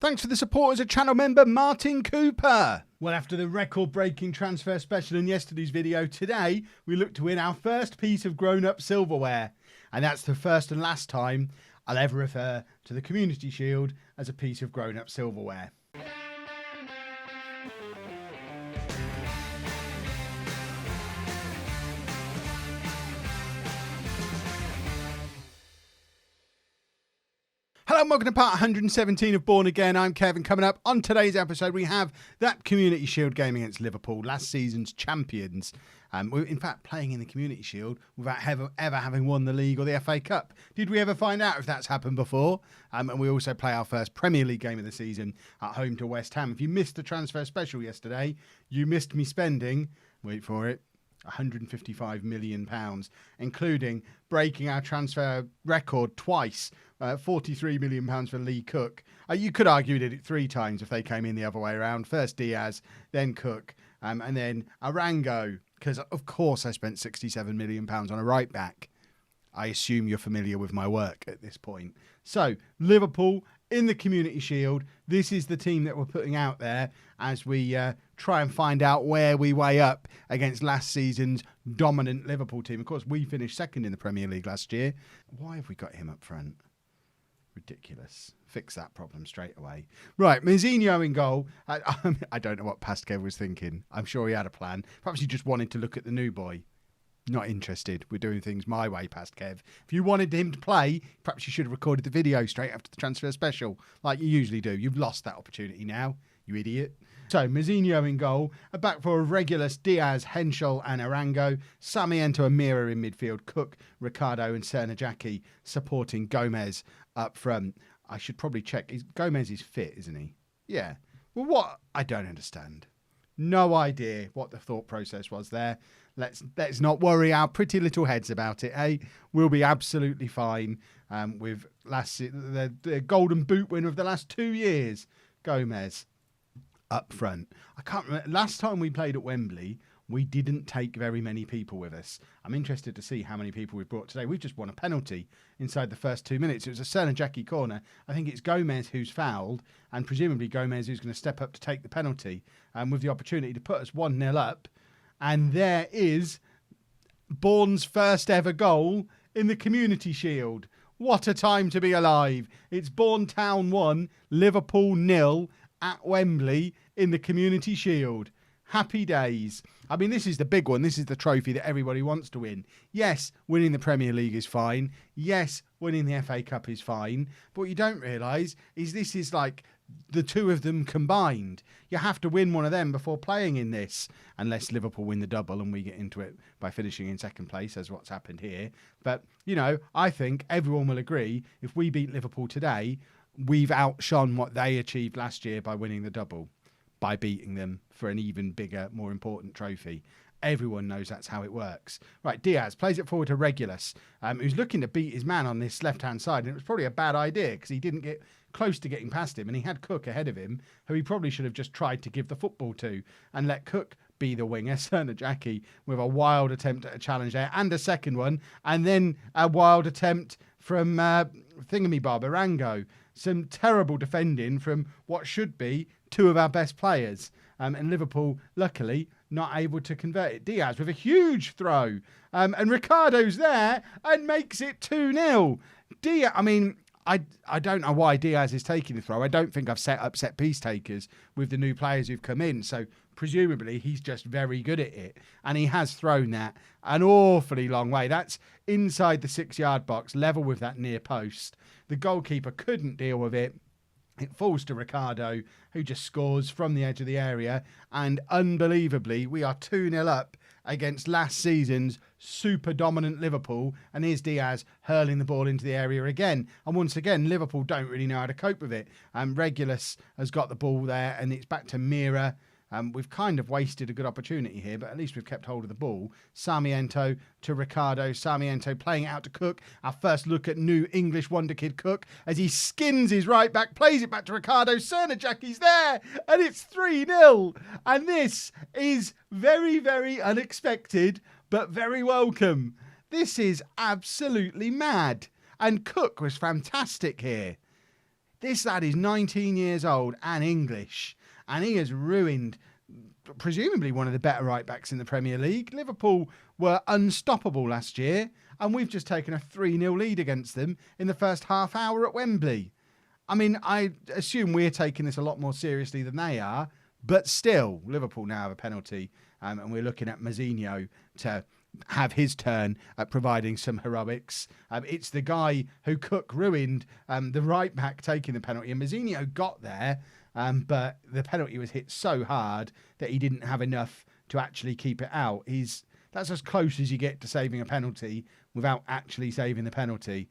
Thanks for the support as a channel member, Martin Cooper. Well, after the record-breaking transfer special in yesterday's video, today we look to win our first piece of grown-up silverware. And that's the first and last time I'll ever refer to the Community Shield as a piece of grown-up silverware. Hello and welcome to part 117 of Bourne Again. I'm Kevin. Coming up on today's episode, we have that Community Shield game against Liverpool, last season's champions. We're in fact playing in the Community Shield without ever having won the league or the FA Cup. Did we ever find out if that's happened before? And we also play our first Premier League game of the season at home to West Ham. If you missed the transfer special yesterday, you missed me spending, wait for it, £155 million, including breaking our transfer record twice. £43 million for Lee Cook. You could argue we did it three times if they came in the other way around. First Diaz, then Cook, and then Arango, because of course I spent £67 million on a right back. I assume you're familiar with my work at this point. So, Liverpool in the Community Shield. This is the team that we're putting out there as we try and find out where we weigh up against last season's dominant Liverpool team. Of course, we finished second in the Premier League last year. Why have we got him up front? Ridiculous. Fix that problem straight away. Right, Mousinho in goal. I don't know what Pastkev was thinking. I'm sure he had a plan. Perhaps he just wanted to look at the new boy. Not interested. We're doing things my way, Pastkev. If you wanted him to play, perhaps you should have recorded the video straight after the transfer special, like you usually do. You've lost that opportunity now, you idiot. So, Mousinho in goal, a back four of Regulus, Diaz, Henschel and Arango, Sarmiento and Mira in midfield, Cook, Ricardo and Cernajacki supporting Gomez up front. I should probably check. Gomez is fit, isn't he? Yeah. Well, what? I don't understand. No idea what the thought process was there. Let's not worry our pretty little heads about it, eh? We'll be absolutely fine with the golden boot winner of the last 2 years, Gomez. Up front. I can't remember. Last time we played at Wembley, we didn't take very many people with us. I'm interested to see how many people we've brought today. We've just won a penalty inside the first 2 minutes. It was a Cernajacki corner. I think it's Gomez who's fouled, and presumably Gomez who's going to step up to take the penalty with the opportunity to put us 1-0 up. And there is Bourne's first ever goal in the Community Shield. What a time to be alive. It's Bourne Town 1, Liverpool 0 at Wembley in the Community Shield. Happy days. I mean, this is the big one. This is the trophy that everybody wants to win. Yes, winning the Premier League is fine. Yes, winning the FA Cup is fine. But what you don't realise is this is like the two of them combined. You have to win one of them before playing in this, unless Liverpool win the double and we get into it by finishing in second place, as what's happened here. But, you know, I think everyone will agree if we beat Liverpool today, we've outshone what they achieved last year by winning the double, by beating them for an even bigger, more important trophy. Everyone knows that's how it works. Right, Diaz plays it forward to Regulus, who's looking to beat his man on this left-hand side, and it was probably a bad idea because he didn't get close to getting past him, and he had Cook ahead of him, who he probably should have just tried to give the football to and let Cook be the winger. Cernajacki with a wild attempt at a challenge there, and a second one, and then a wild attempt from Thingamabob, Arango. Some terrible defending from what should be two of our best players. And Liverpool, luckily, not able to convert it. Diaz with a huge throw. And Ricardo's there and makes it 2-0. Diaz, I mean, I don't know why Diaz is taking the throw. I don't think I've set up set piece takers with the new players who've come in. So presumably he's just very good at it. And he has thrown that an awfully long way. That's inside the 6-yard box, level with that near post. The goalkeeper couldn't deal with it. It falls to Ricardo, who just scores from the edge of the area. And unbelievably, we are 2-0 up against last season's super dominant Liverpool. And here's Diaz hurling the ball into the area again. And once again, Liverpool don't really know how to cope with it. Regulus has got the ball there, and it's back to Mira. We've kind of wasted a good opportunity here, but at least we've kept hold of the ball. Sarmiento to Ricardo. Sarmiento playing it out to Cook. Our first look at new English wonder kid Cook as he skins his right back, plays it back to Ricardo. Cernajacki's there, and it's 3-0. And this is very, very unexpected, but very welcome. This is absolutely mad. And Cook was fantastic here. This lad is 19 years old and English, and he has ruined presumably one of the better right-backs in the Premier League. Liverpool were unstoppable last year, and we've just taken a 3-0 lead against them in the first half hour at Wembley. I mean, I assume we're taking this a lot more seriously than they are, but still, Liverpool now have a penalty, and we're looking at Mazzinho to have his turn at providing some heroics. It's the guy who Cook ruined, the right back taking the penalty, and Mazzinho got there, but the penalty was hit so hard that he didn't have enough to actually keep it out. That's as close as you get to saving a penalty without actually saving the penalty.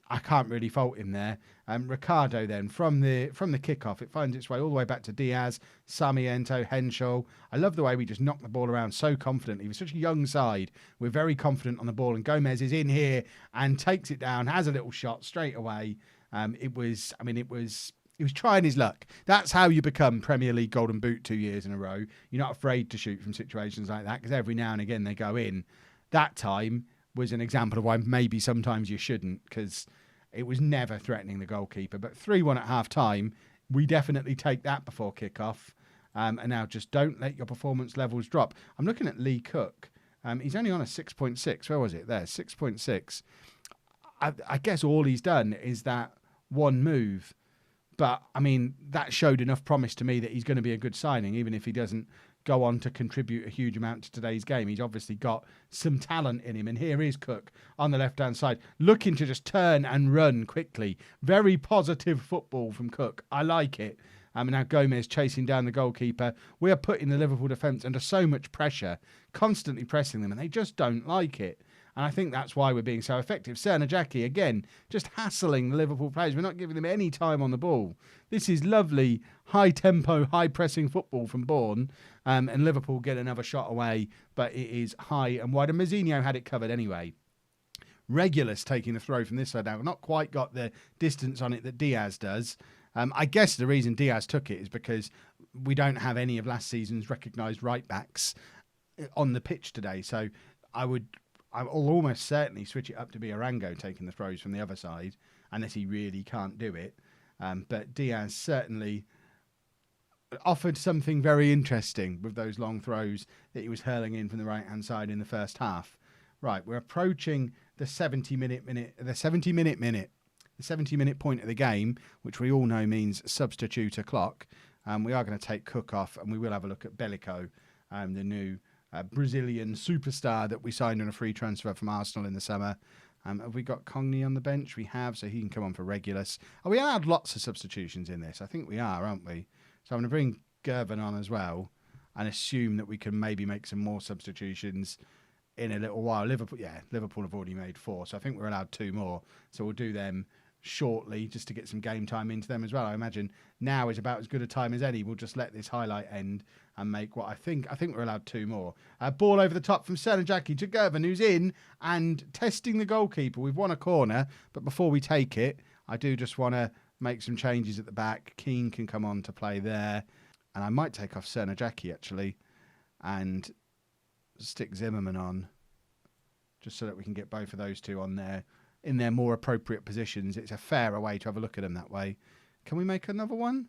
I can't really fault him there. Ricardo then, from the kickoff, it finds its way all the way back to Diaz, Sarmiento, Henschel. I love the way we just knock the ball around so confidently. We're such a young side. We're very confident on the ball, and Gomez is in here and takes it down, has a little shot straight away. He was trying his luck. That's how you become Premier League Golden Boot 2 years in a row. You're not afraid to shoot from situations like that, because every now and again they go in. That time was an example of why maybe sometimes you shouldn't, because it was never threatening the goalkeeper. But 3-1 at half-time, we definitely take that before kick-off. And now just don't let your performance levels drop. I'm looking at Lee Cook. He's only on a 6.6. Where was it? There, 6.6. I guess all he's done is that one move. But, I mean, that showed enough promise to me that he's going to be a good signing, even if he doesn't go on to contribute a huge amount to today's game. He's obviously got some talent in him. And here is Cook on the left-hand side, looking to just turn and run quickly. Very positive football from Cook. I like it. And now Gomez chasing down the goalkeeper. We are putting the Liverpool defence under so much pressure, constantly pressing them, and they just don't like it. And I think that's why we're being so effective. Sernajaki, again, just hassling the Liverpool players. We're not giving them any time on the ball. This is lovely, high-tempo, high-pressing football from Bourne. And Liverpool get another shot away, but it is high and wide. And Mazzinho had it covered anyway. Regulus taking the throw from this side now. Not quite got the distance on it that Diaz does. I guess the reason Diaz took it is because we don't have any of last season's recognised right-backs on the pitch today. So I'll almost certainly switch it up to be Arango taking the throws from the other side, unless he really can't do it. But Diaz certainly offered something very interesting with those long throws that he was hurling in from the right-hand side in the first half. Right, we're approaching the 70-minute point of the game, which we all know means substitute o'clock. We are going to take Cook off, and we will have a look at Bellico, the new Brazilian superstar that we signed on a free transfer from Arsenal in the summer. Have we got Cogney on the bench? We have, so he can come on for Regulus. Are we allowed lots of substitutions in this? I think we are, aren't we? So I'm going to bring Gervin on as well and assume that we can maybe make some more substitutions in a little while. Liverpool have already made 4, so I think we're allowed 2 more. So we'll do them shortly just to get some game time into them as well. I imagine now is about as good a time as any. We'll just let this highlight end and make what I think we're allowed 2 more. Ball over the top from Sernajaki to Gervin, who's in and testing the goalkeeper. We've won a corner, but before we take it, I do just want to make some changes at the back. Keane can come on to play there, and I might take off Sernajaki actually and stick Zimmerman on, just so that we can get both of those two on there in their more appropriate positions. It's a fairer way to have a look at them that way. Can we make another one?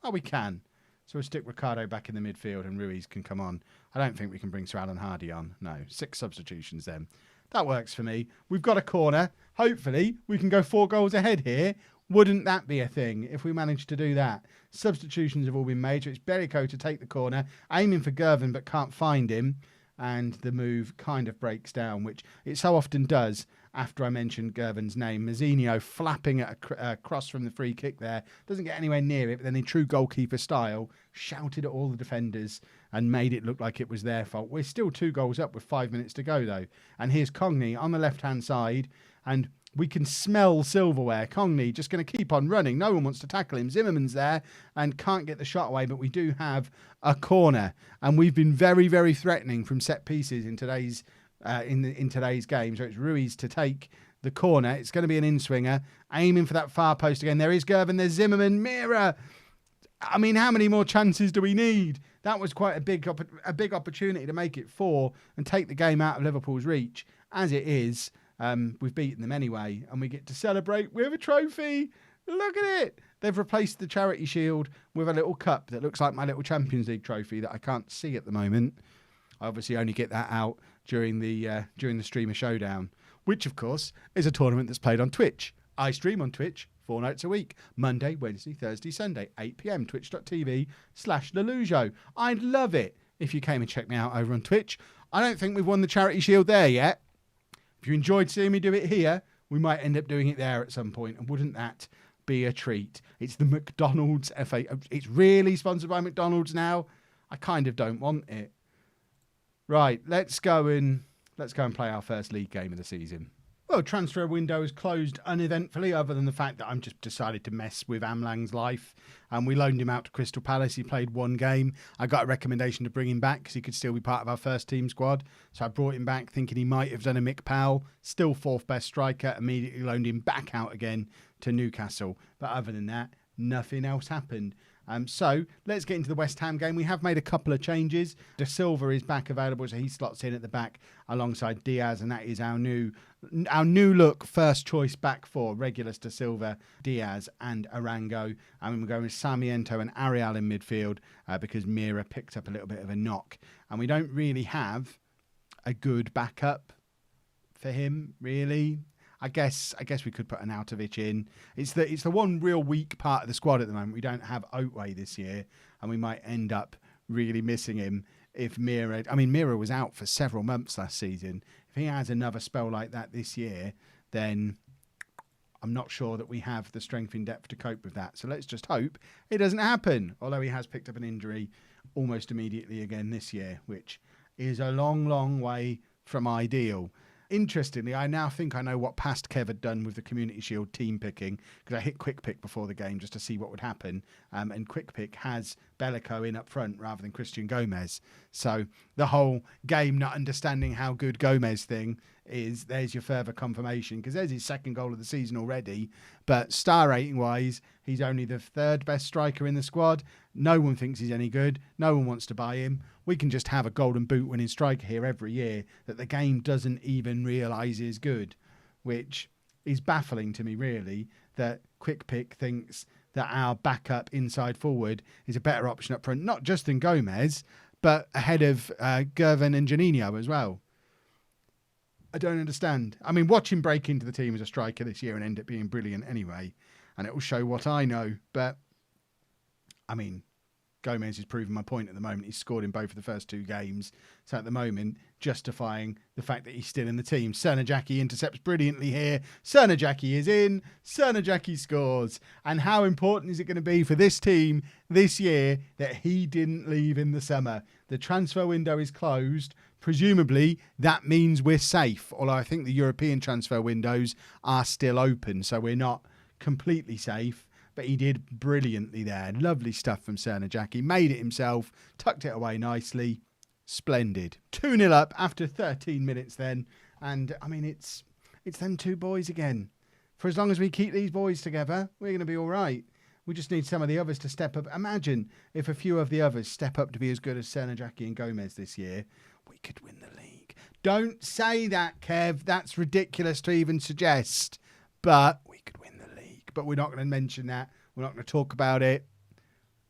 Oh, we can. So we'll stick Ricardo back in the midfield and Ruiz can come on. I don't think we can bring Sir Alan Hardy on. No, 6 substitutions then. That works for me. We've got a corner. Hopefully we can go 4 goals ahead here. Wouldn't that be a thing if we managed to do that? Substitutions have all been made. So it's Bellico to take the corner, aiming for Gervin but can't find him. And the move kind of breaks down, which it so often does after I mentioned Gervin's name. Mazzinho flapping at a cross from the free kick there. Doesn't get anywhere near it, but then in true goalkeeper style, shouted at all the defenders and made it look like it was their fault. We're still 2 goals up with 5 minutes to go, though. And here's Cogney on the left-hand side, and we can smell silverware. Cogney just going to keep on running. No one wants to tackle him. Zimmerman's there and can't get the shot away, but we do have a corner. And we've been very, very threatening from set pieces in today's in today's game. So it's Ruiz to take the corner. It's going to be an in-swinger, aiming for that far post again. There is Gervin, there's Zimmerman, Mira. I mean, how many more chances do we need? That was quite a big opportunity to make it 4 and take the game out of Liverpool's reach. As it is, we've beaten them anyway, and we get to celebrate with a trophy. Look at it. They've replaced the Charity Shield with a little cup that looks like my little Champions League trophy that I can't see at the moment. I obviously only get that out during the Streamer Showdown, which, of course, is a tournament that's played on Twitch. I stream on Twitch 4 nights a week, Monday, Wednesday, Thursday, Sunday, 8 p.m, twitch.tv/LOLLUJO. I'd love it if you came and checked me out over on Twitch. I don't think we've won the Charity Shield there yet. If you enjoyed seeing me do it here, we might end up doing it there at some point, and wouldn't that be a treat? It's the McDonald's FA. It's really sponsored by McDonald's now. I kind of don't want it. Right, let's go and play our first league game of the season. Well, transfer window is closed uneventfully, other than the fact that I'm just decided to mess with Amlang's life. And we loaned him out to Crystal Palace. He played 1 game. I got a recommendation to bring him back because he could still be part of our first team squad. So I brought him back thinking he might have done a Mick Powell. Still 4th best striker. Immediately loaned him back out again to Newcastle. But other than that, nothing else happened. So let's get into the West Ham game. We have made a couple of changes. De Silva is back available, so he slots in at the back alongside Diaz, and that is our new look first choice back four: Regulus, De Silva, Diaz, and Arango. And we're going with Sarmiento and Ariel in midfield because Mira picked up a little bit of a knock, and we don't really have a good backup for him, really. I guess we could put an Arnautovic in. It's the one real weak part of the squad at the moment. We don't have Oatway this year, and we might end up really missing him if Mira... I mean, Mira was out for several months last season. If he has another spell like that this year, then I'm not sure that we have the strength in depth to cope with that. So let's just hope it doesn't happen, although he has picked up an injury almost immediately again this year, which is a long, long way from ideal. Interestingly, I now think I know what past Kev had done with the Community Shield team picking, because I hit Quick Pick before the game just to see what would happen. And Quick Pick has Bellico in up front rather than Christian Gomez. So the whole game not understanding how good Gomez thing is, there's your further confirmation, because there's his 2nd goal of the season already. But star rating wise, he's only the 3rd best striker in the squad. No one thinks he's any good. No one wants to buy him. We can just have a golden boot winning striker here every year that the game doesn't even realise is good, which is baffling to me, really, that Quick Pick thinks that our backup inside forward is a better option up front, not just than Gomez, but ahead of Gervin and Janino as well. I don't understand. I mean, watch him break into the team as a striker this year and end up being brilliant anyway, and it will show what I know. But, I mean, Gomez is proving my point at the moment. He's scored in both of the first 2 games. So at the moment, justifying the fact that he's still in the team. Cernajacki intercepts brilliantly here. Cernajacki is in. Cernajacki scores. And how important is it going to be for this team this year that he didn't leave in the summer? The transfer window is closed. Presumably, that means we're safe. Although I think the European transfer windows are still open, so we're not completely safe. But he did brilliantly there. Lovely stuff from Cernajacki. Made it himself. Tucked it away nicely. Splendid. 2-0 up after 13 minutes then. And, I mean, it's them 2 boys again. For as long as we keep these boys together, we're going to be all right. We just need some of the others to step up. Imagine if a few of the others step up to be as good as Cernajacki and Gomez this year. We could win the league. Don't say that, Kev. That's ridiculous to even suggest. But we could win the league. But we're not going to mention that. We're not going to talk about it.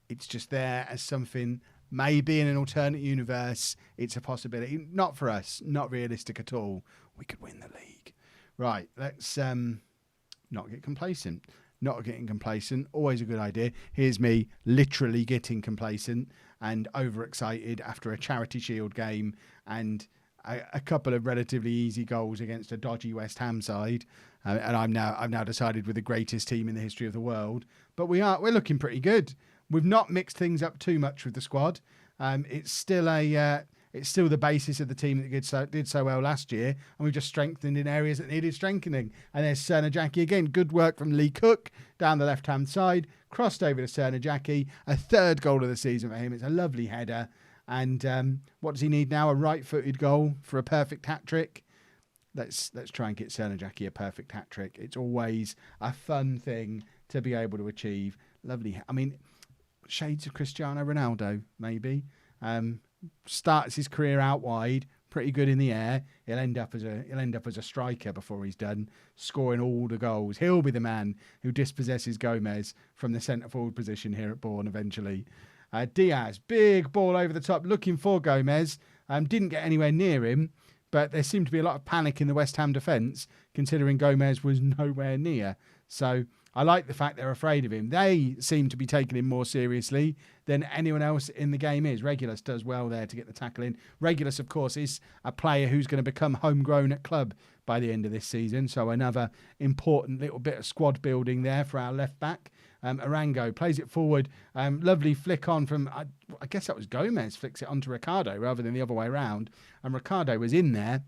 It's just there as something, maybe in an alternate universe, it's a possibility. Not for us. Not realistic at all. We could win the league. Right, let's not get complacent. Not getting complacent. Always a good idea. Here's me literally getting complacent and overexcited after a Charity Shield game and a couple of relatively easy goals against a dodgy West Ham side. And I've now decided we're the greatest team in the history of the world. But we're looking pretty good. We've not mixed things up too much with the squad. It's still the basis of the team that did so well last year, and we've just strengthened in areas that needed strengthening. And there's Cernajacki again. Good work from Lee Cook down the left-hand side. Crossed over to Cernajacki. A 3rd goal of the season for him. It's a lovely header. And what does he need now? A right-footed goal for a perfect hat-trick. Let's try and get Cernajacki a perfect hat-trick. It's always a fun thing to be able to achieve. Lovely. I mean, shades of Cristiano Ronaldo, maybe. Starts his career out wide, pretty good in the air. He'll end up as a striker before he's done, scoring all the goals. He'll be the man who dispossesses Gomez from the centre forward position here at Bourne eventually. Diaz, big ball over the top, looking for Gomez. Didn't get anywhere near him, but there seemed to be a lot of panic in the West Ham defence, considering Gomez was nowhere near. So I like the fact they're afraid of him. They seem to be taking him more seriously than anyone else in the game is. Regulus does well there to get the tackle in. Regulus, of course, is a player who's going to become homegrown at club by the end of this season. So another important little bit of squad building there for our left back. Arango plays it forward. Lovely flick on from, I guess that was Gomez, flicks it onto Ricardo rather than the other way around. And Ricardo was in there,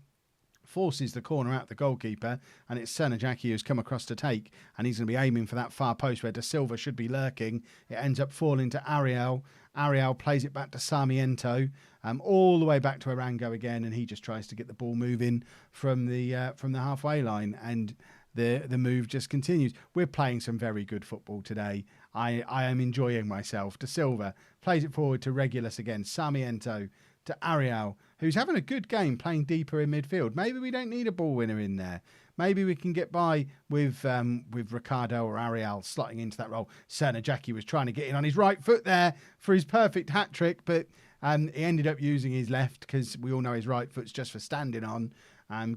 forces the corner out the goalkeeper, and it's Cernajacki who's come across to take, and he's going to be aiming for that far post where Da Silva should be lurking. It ends up falling to Ariel. Ariel plays it back to Sarmiento, all the way back to Arango again, and he just tries to get the ball moving from the halfway line, and the move just continues. We're playing some very good football today. I am enjoying myself. Da Silva plays it forward to Regulus again. Sarmiento to Ariel, who's having a good game playing deeper in midfield. Maybe we don't need a ball winner in there. Maybe we can get by with Ricardo or Ariel slotting into that role. Cernajacki was trying to get in on his right foot there for his perfect hat trick, but he ended up using his left because we all know his right foot's just for standing on.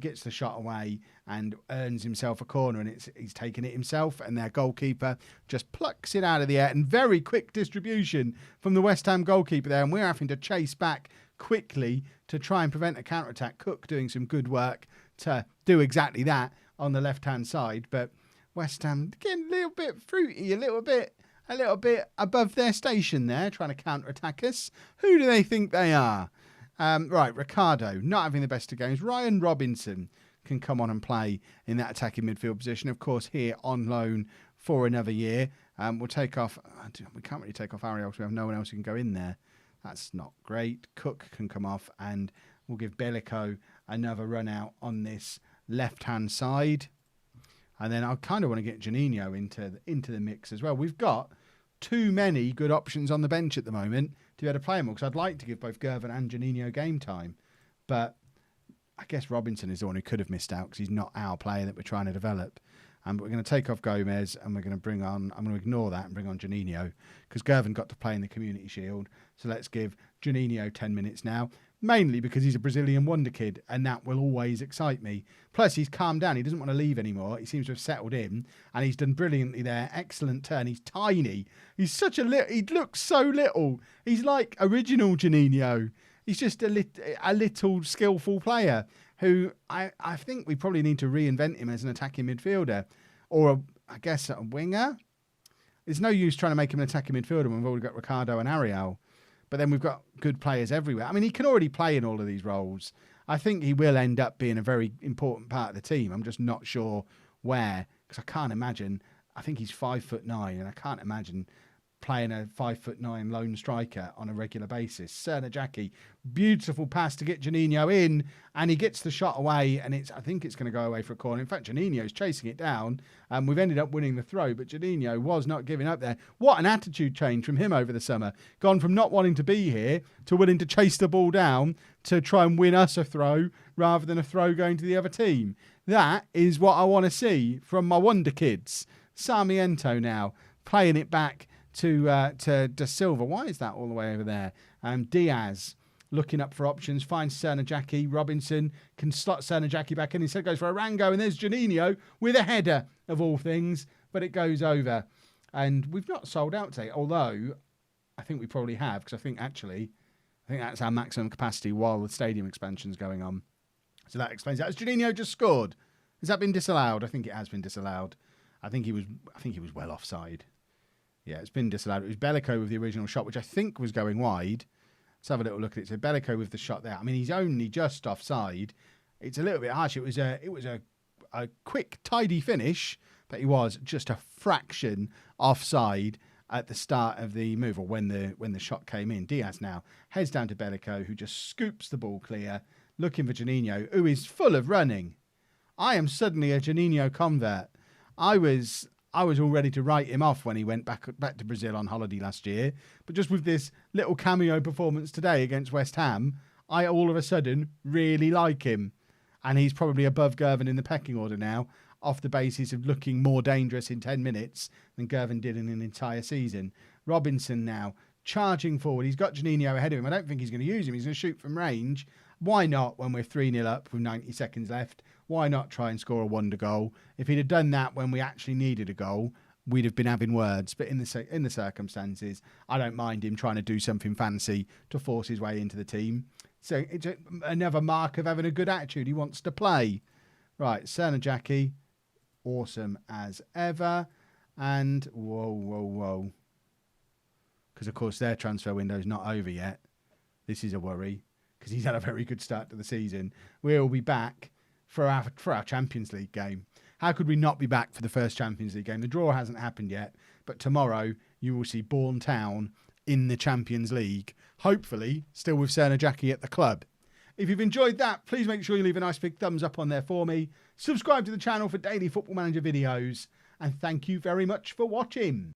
Gets the shot away and earns himself a corner, and he's taken it himself, and their goalkeeper just plucks it out of the air, and very quick distribution from the West Ham goalkeeper there, and we're having to chase back quickly to try and prevent a counter-attack. Cook doing some good work to do exactly that on the left-hand side, but West Ham getting a little bit fruity, a little bit above their station there, trying to counter-attack us. Who do they think they are? Right, Ricardo, not having the best of games. Ryan Robinson can come on and play in that attacking midfield position. Of course, here on loan for another year. We'll take off... We can't really take off Ariel because we have no one else who can go in there. That's not great. Cook can come off, and we'll give Bellico another run out on this left-hand side. And then I kind of want to get Juninho into the mix as well. We've got too many good options on the bench at the moment to be able to play them all, because I'd like to give both Gervin and Juninho game time. But I guess Robinson is the one who could have missed out because he's not our player that we're trying to develop. But we're going to take off Gomez, and we're going to bring on... I'm going to ignore that and bring on Juninho because Gervin got to play in the Community Shield. So let's give Juninho 10 minutes now, mainly because he's a Brazilian wonder kid, and that will always excite me. Plus, he's calmed down. He doesn't want to leave anymore. He seems to have settled in, and he's done brilliantly there. Excellent turn. He's tiny. He's such a little... He looks so little. He's like original Juninho. He's just a little skillful player who I think we probably need to reinvent him as an attacking midfielder, or I guess a winger. There's no use trying to make him an attacking midfielder when we've already got Ricardo and Ariel. But then we've got good players everywhere. I mean, he can already play in all of these roles. I think he will end up being a very important part of the team. I'm just not sure where, because I can't imagine. I think he's 5'9", and I can't imagine playing a 5'9" lone striker on a regular basis. Cernajacki, beautiful pass to get Juninho in, and he gets the shot away, and I think it's going to go away for a corner. In fact, Juninho's chasing it down, and we've ended up winning the throw, but Juninho was not giving up there. What an attitude change from him over the summer. Gone from not wanting to be here to willing to chase the ball down to try and win us a throw rather than a throw going to the other team. That is what I want to see from my wonder kids. Sarmiento now playing it back to Da Silva. Why is that all the way over there? Diaz looking up for options, finds Cernajacki. Robinson can slot Cernajacki back in. Instead goes for Arango, and there's Juninho with a header of all things, but it goes over. And we've not sold out today, although I think we probably have, because I think that's our maximum capacity while the stadium expansion's going on. So that explains that. Has Juninho just scored? Has that been disallowed? I think it has been disallowed. I think he was well offside. Yeah, it's been disallowed. It was Bellico with the original shot, which I think was going wide. Let's have a little look at it. So Bellico with the shot there. I mean, he's only just offside. It's a little bit harsh. It was a quick, tidy finish, but he was just a fraction offside at the start of the move, or when the shot came in. Diaz now heads down to Bellico, who just scoops the ball clear, looking for Juninho, who is full of running. I am suddenly a Juninho convert. I was all ready to write him off when he went back to Brazil on holiday last year. But just with this little cameo performance today against West Ham, I all of a sudden really like him. And he's probably above Gervin in the pecking order now, off the basis of looking more dangerous in 10 minutes than Gervin did in an entire season. Robinson now charging forward. He's got Juninho ahead of him. I don't think he's going to use him. He's going to shoot from range. Why not when we're 3-0 up with 90 seconds left? Why not try and score a wonder goal? If he'd have done that when we actually needed a goal, we'd have been having words. But in the circumstances, I don't mind him trying to do something fancy to force his way into the team. So it's another mark of having a good attitude. He wants to play. Right, Cerner Jackie, awesome as ever. And whoa. Because, of course, their transfer window's not over yet. This is a worry because he's had a very good start to the season. We'll be back for our Champions League game. How could we not be back for the first Champions League game? The draw hasn't happened yet, but tomorrow you will see Bourne Town in the Champions League, hopefully still with Cerner Jackie at the club. If you've enjoyed that, please make sure you leave a nice big thumbs up on there for me. Subscribe to the channel for daily Football Manager videos, and thank you very much for watching.